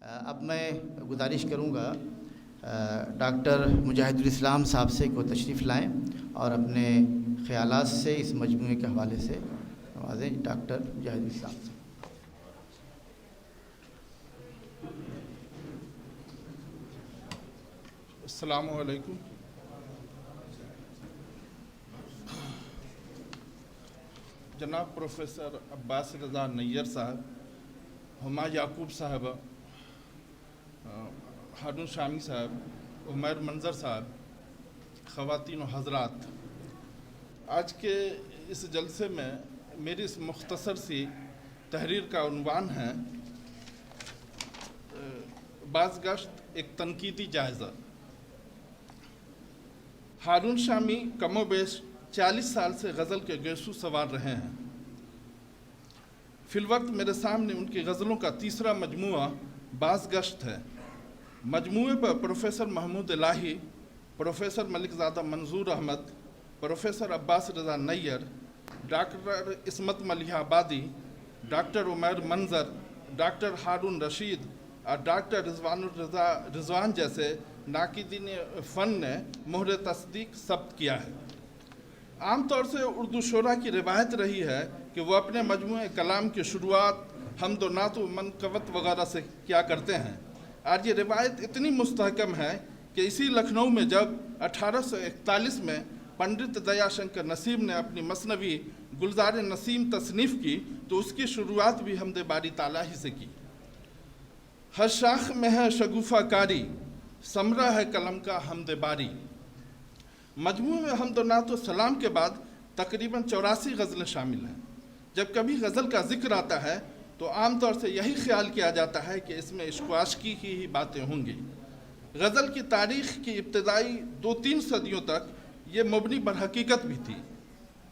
اب میں گزارش کروں گا ڈاکٹر مجاہد الاسلام صاحب سے کو تشریف لائیں اور اپنے خیالات سے اس مجموعے کے حوالے سے نوازیں۔ ڈاکٹر مجاہد الاسلام صاحب۔ السلام علیکم۔ جناب پروفیسر عباس رضا نیّر صاحب، ہما یعقوب صاحبہ، ہارون شامی صاحب، عمیر منظر صاحب، خواتین و حضرات، آج کے اس جلسے میں میری اس مختصر سی تحریر کا عنوان ہے بازگشت ایک تنقیدی جائزہ۔ ہارون شامی کم و بیش 40 سال سے غزل کے گیسو سوار رہے ہیں۔ فی الوقت میرے سامنے ان کی غزلوں کا تیسرا مجموعہ بازگشت ہے۔ مجموعے پر پروفیسر محمود الہی، پروفیسر ملک زادہ منظور احمد، پروفیسر عباس رضا نیّر، ڈاکٹر عصمت ملیح آبادی، ڈاکٹر عمیر منظر، ڈاکٹر ہارون رشید اور ڈاکٹر رضوان جیسے ناقدین فن نے مہر تصدیق ثبت کیا ہے۔ عام طور سے اردو شعراء کی روایت رہی ہے کہ وہ اپنے مجموعے کلام کی شروعات حمد و نعت و منقبت وغیرہ سے کیا کرتے ہیں، اور یہ روایت اتنی مستحکم ہے کہ اسی لکھنؤ میں جب 1841 میں پنڈت دیا شنکر نسیم نے اپنی مثنوی گلزار نسیم تصنیف کی تو اس کی شروعات بھی حمد باری تعالیٰ ہی سے کی۔ ہر شاخ میں ہے شگوفہ کاری، ثمرہ ہے قلم کا حمد باری۔ مجموعے میں حمد و نعت و سلام کے بعد تقریباً 84 غزلیں شامل ہیں۔ جب کبھی غزل کا ذکر آتا ہے تو عام طور سے یہی خیال کیا جاتا ہے کہ اس میں عشق و عاشقی کی ہی باتیں ہوں گی۔ غزل کی تاریخ کی ابتدائی 2-3 صدیوں تک یہ مبنی بر حقیقت بھی تھی۔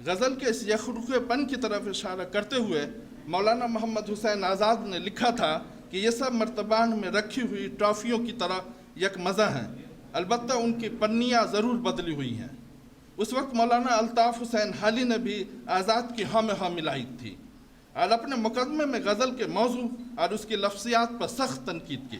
غزل کے اس یخرخے پن کی طرف اشارہ کرتے ہوئے مولانا محمد حسین آزاد نے لکھا تھا کہ یہ سب مرتبان میں رکھی ہوئی ٹرافیوں کی طرح یک مزہ ہیں، البتہ ان کی پنیاں ضرور بدلی ہوئی ہیں۔ اس وقت مولانا الطاف حسین حالی نے بھی آزاد کی ہاں میں ہاں ملائی تھی اور اپنے مقدمے میں غزل کے موضوع اور اس کی لفظیات پر سخت تنقید کی۔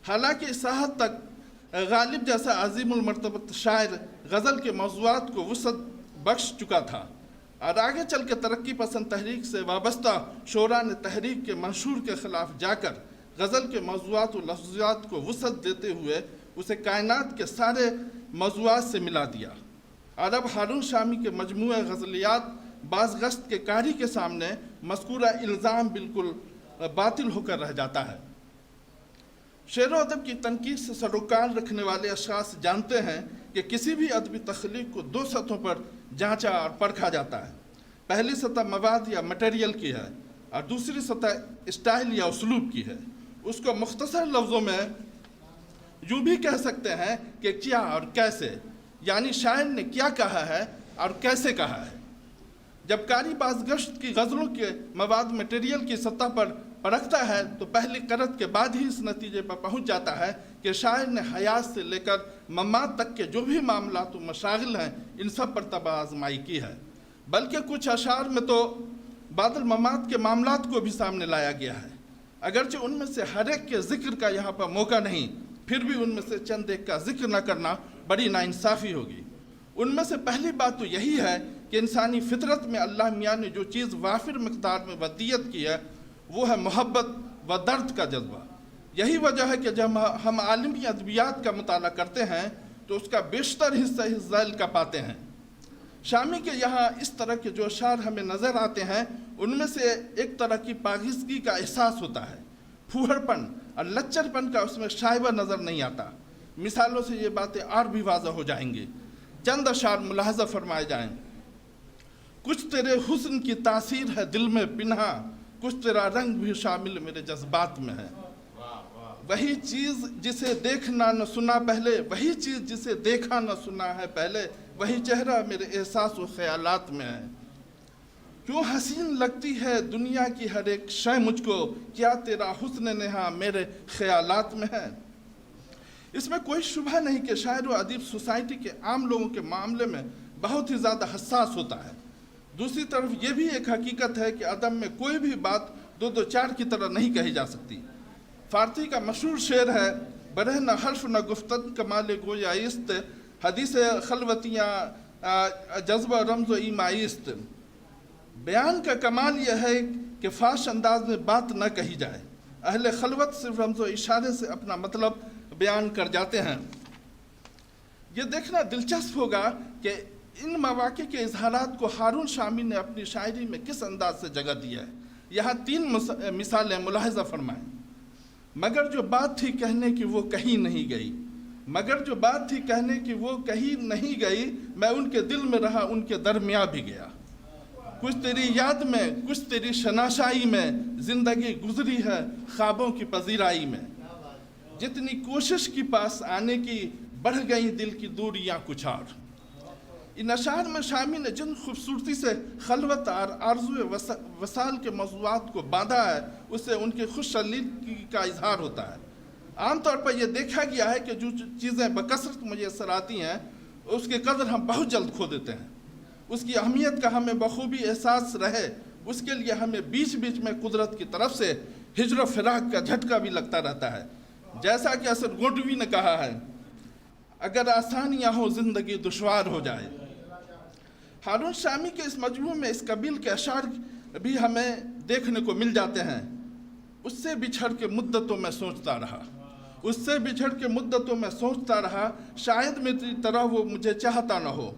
حالانکہ اس حد تک غالب جیسا عظیم المرتبت شاعر غزل کے موضوعات کو وسعت بخش چکا تھا، اور آگے چل کے ترقی پسند تحریک سے وابستہ شعراء نے تحریک کے منشور کے خلاف جا کر غزل کے موضوعات و لفظیات کو وسعت دیتے ہوئے اسے کائنات کے سارے موضوعات سے ملا دیا، اور اب ہارون شامی کے مجموعہ غزلیات بازگشت کے قاری کے سامنے مذکورہ الزام بالکل باطل ہو کر رہ جاتا ہے۔ شعر و ادب کی تنقید سے سروکار رکھنے والے اشخاص جانتے ہیں کہ کسی بھی ادبی تخلیق کو 2 سطحوں پر جانچا اور پرکھا جاتا ہے۔ پہلی سطح مواد یا مٹیریل کی ہے اور دوسری سطح اسٹائل یا اسلوب کی ہے۔ اس کو مختصر لفظوں میں یوں بھی کہہ سکتے ہیں کہ کیا اور کیسے، یعنی شاعر نے کیا کہا ہے اور کیسے کہا ہے۔ جب قاری بازگشت کی غزلوں کے مواد مٹیریل کی سطح پر پرکھتا ہے تو پہلی قرت کے بعد ہی اس نتیجے پر پہنچ جاتا ہے کہ شاعر نے حیات سے لے کر ممات تک کے جو بھی معاملات و مشاغل ہیں ان سب پر طبع آزمائی کی ہے، بلکہ کچھ اشعار میں تو بعد الممات کے معاملات کو بھی سامنے لایا گیا ہے۔ اگرچہ ان میں سے ہر ایک کے ذکر کا یہاں پر موقع نہیں، پھر بھی ان میں سے چند ایک کا ذکر نہ کرنا بڑی ناانصافی ہوگی۔ ان میں سے پہلی بات تو یہی ہے کہ انسانی فطرت میں اللہ میاں نے جو چیز وافر مقدار میں ودیت کی ہے وہ ہے محبت و درد کا جذبہ۔ یہی وجہ ہے کہ جب ہم عالمی ادبیات کا مطالعہ کرتے ہیں تو اس کا بیشتر حصہ اس ذیل کا پاتے ہیں۔ شامی کے یہاں اس طرح کے جو اشعار ہمیں نظر آتے ہیں ان میں سے ایک طرح کی پاکیزگی کا احساس ہوتا ہے، پھوہڑ پن اور لچر پن کا اس میں شائبہ نظر نہیں آتا۔ مثالوں سے یہ باتیں اور بھی واضح ہو جائیں گی۔ چند اشعار ملاحظہ فرمائے جائیں۔ کچھ تیرے حسن کی تاثیر ہے دل میں پنہا، کچھ تیرا رنگ بھی شامل میرے جذبات میں ہے۔ وہی چیز جسے دیکھنا نہ سنا پہلے، وہی چیز جسے دیکھا نہ سنا ہے پہلے، وہی چہرہ میرے احساس و خیالات میں ہے۔ کیوں حسین لگتی ہے دنیا کی ہر ایک شے مجھ کو، کیا تیرا حسن نہاں میرے خیالات میں ہے۔ اس میں کوئی شبہ نہیں کہ شاعر و ادیب سوسائٹی کے عام لوگوں کے معاملے میں بہت ہی زیادہ حساس ہوتا ہے۔ دوسری طرف یہ بھی ایک حقیقت ہے کہ ادب میں کوئی بھی بات 2-2 4 کی طرح نہیں کہی جا سکتی۔ فارسی کا مشہور شعر ہے، برہ نہ حرف نہ گفتن کمال گویائیست، حدیث خلوتیاں جذب و رمز و ایمائیست۔ بیان کا کمال یہ ہے کہ فاش انداز میں بات نہ کہی جائے، اہل خلوت صرف رمز و اشارے سے اپنا مطلب بیان کر جاتے ہیں۔ یہ دیکھنا دلچسپ ہوگا کہ ان مواقع کے اظہارات کو ہارون شامی نے اپنی شاعری میں کس انداز سے جگہ دیا ہے۔ یہاں 3 مثالیں ملاحظہ فرمائیں۔ مگر جو بات تھی کہنے کی وہ کہیں نہیں گئی، مگر جو بات تھی کہنے کی وہ کہیں نہیں گئی، میں ان کے دل میں رہا ان کے درمیاں بھی گیا۔ کچھ تیری یاد میں، کچھ تیری شناسائی میں، زندگی گزری ہے خوابوں کی پذیرائی میں۔ جتنی کوشش کی پاس آنے کی، بڑھ گئی دل کی دوریاں کچھ اور۔ ان اشعار میں شامی نے جن خوبصورتی سے خلوت اور آرزو وصال کے موضوعات کو باندھا ہے، اس سے ان کی خوش سلیقگی کا اظہار ہوتا ہے۔ عام طور پر یہ دیکھا گیا ہے کہ جو چیزیں بکثرت میسر آتی ہیں اس کی قدر ہم بہت جلد کھو دیتے ہیں۔ اس کی اہمیت کا ہمیں بخوبی احساس رہے، اس کے لیے ہمیں بیچ بیچ میں قدرت کی طرف سے ہجر و فراق کا جھٹکا بھی لگتا رہتا ہے۔ جیسا کہ اثر گوڈوی نے کہا ہے، اگر آسانیاں ہو زندگی دشوار ہو جائے۔ ہارون شامی کے اس مجموعے میں اس قبیل کے اشعار بھی ہمیں دیکھنے کو مل جاتے ہیں۔ اس سے بچھڑ کے مدتوں میں سوچتا رہا، اس سے بچھڑ کے مدتوں میں سوچتا رہا، شاید میری طرح وہ مجھے چاہتا نہ ہو۔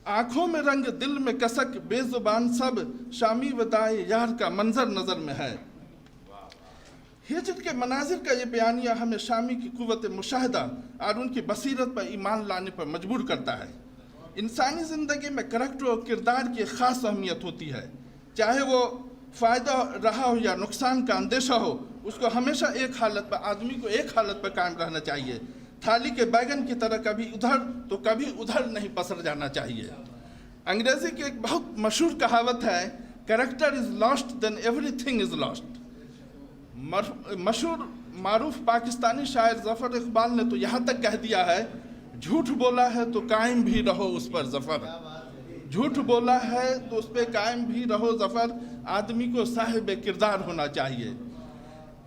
آنکھوں میں رنگ دل میں کسک، بے زبان سب شامی وداع یار کا منظر نظر میں ہے۔ ہجر کے مناظر کا یہ بیانیہ ہمیں شامی کی قوت مشاہدہ اور ان کی بصیرت پر ایمان لانے پر مجبور کرتا ہے۔ انسانی زندگی میں کریکٹر اور کردار کی خاص اہمیت ہوتی ہے، چاہے وہ فائدہ رہا ہو یا نقصان کا اندیشہ ہو، اس کو ہمیشہ ایک حالت پر، آدمی کو ایک حالت پر قائم رہنا چاہیے۔ تھالی کے بیگن کی طرح کبھی ادھر تو کبھی ادھر نہیں پسر جانا چاہیے۔ انگریزی کی ایک بہت مشہور کہاوت ہے، character is lost then everything is lost. مشہور معروف پاکستانی شاعر ظفر اقبال نے تو یہاں تک کہہ دیا ہے، جھوٹ بولا ہے تو قائم بھی رہو اس پر ظفر، جھوٹ بولا ہے تو اس پہ قائم بھی رہو ظفر۔ آدمی کو صاحب کردار ہونا چاہیے۔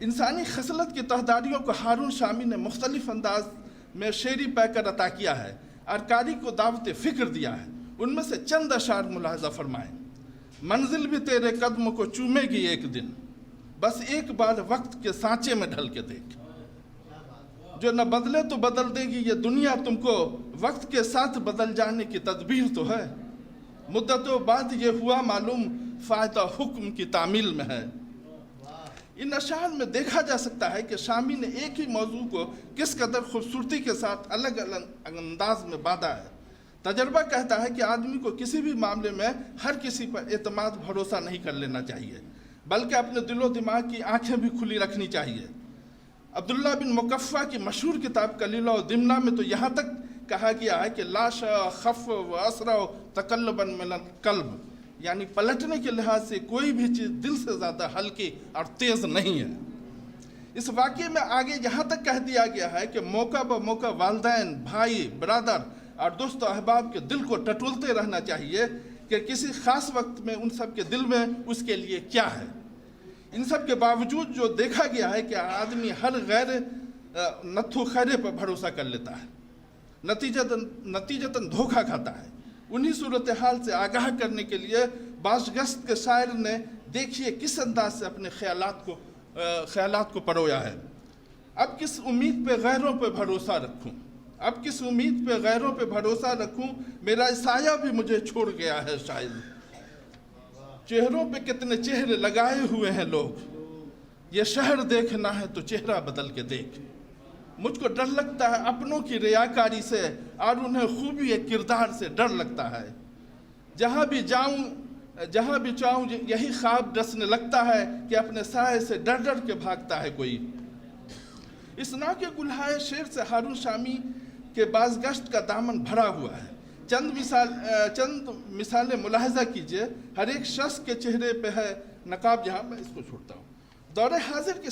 انسانی خصلت کی تہداریوں کو ہارون شامی نے مختلف انداز میں شعری پیکر عطا کیا ہے اور قاری کو دعوت فکر دیا ہے۔ ان میں سے چند اشعار ملاحظہ فرمائیں۔ منزل بھی تیرے قدموں کو چومے گی ایک دن، بس ایک بار وقت کے سانچے میں ڈھل کے دیکھ۔ جو نہ بدلے تو بدل دے گی یہ دنیا تم کو، وقت کے ساتھ بدل جانے کی تدبیر تو ہے۔ مدتوں بعد یہ ہوا معلوم فائدہ حکم کی تعمیل میں ہے۔ ان اشعار میں دیکھا جا سکتا ہے کہ شامی نے ایک ہی موضوع کو کس قدر خوبصورتی کے ساتھ الگ الگ انداز میں باندھا ہے۔ تجربہ کہتا ہے کہ آدمی کو کسی بھی معاملے میں ہر کسی پر اعتماد بھروسہ نہیں کر لینا چاہیے، بلکہ اپنے دل و دماغ کی آنکھیں بھی کھلی رکھنی چاہیے۔ عبداللہ بن مکفہ کی مشہور کتاب کلیلہ و دمنہ میں تو یہاں تک کہا گیا ہے کہ لا شیء خف و اسرع تقلبا من القلب، یعنی پلٹنے کے لحاظ سے کوئی بھی چیز دل سے زیادہ ہلکی اور تیز نہیں ہے۔ اس واقعے میں آگے یہاں تک کہہ دیا گیا ہے کہ موقع بہ موقع والدین، بھائی، برادر اور دوست و احباب کے دل کو ٹٹولتے رہنا چاہیے کہ کسی خاص وقت میں ان سب کے دل میں اس کے لیے کیا ہے۔ ان سب کے باوجود جو دیکھا گیا ہے کہ آدمی ہر غیر نتھو خیرے پر بھروسہ کر لیتا ہے، نتیجتاً دھوکہ کھاتا ہے۔ انہی صورتحال سے آگاہ کرنے کے لیے بازگشت کے شاعر نے دیکھیے کس انداز سے اپنے خیالات کو پرویا ہے۔ اب کس امید پہ غیروں پہ بھروسہ رکھوں، اب کس امید پہ غیروں پہ بھروسہ رکھوں، میرا سایہ بھی مجھے چھوڑ گیا ہے شاید۔ چہروں پہ کتنے چہرے لگائے ہوئے ہیں لوگ، یہ شہر دیکھنا ہے تو چہرہ بدل کے دیکھ۔ مجھ کو ڈر لگتا ہے اپنوں کی ریاکاری سے اور انہیں خوبی کردار سے ڈر لگتا ہے۔ جہاں بھی چاہوں یہی خواب ڈسنے لگتا ہے کہ اپنے سائے سے ڈر ڈر کے بھاگتا ہے کوئی۔ اس نوع کے گلہائے شعر سے ہارون شامی کے بازگشت کا دامن بھرا ہوا ہے۔ چند مثالیں ملاحظہ کیجئے۔ ہر ایک شخص کے چہرے پہ ہے نقاب، جہاں میں اس کو چھوڑتا ہوں۔ دور حاضر کی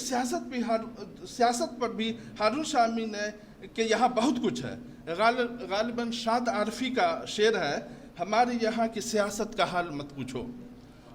سیاست پر بھی ہارون شامی نے کہ یہاں بہت کچھ ہے۔ غالباً شاد عارفی کا شعر ہے، ہمارے یہاں کی سیاست کا حال مت پوچھو۔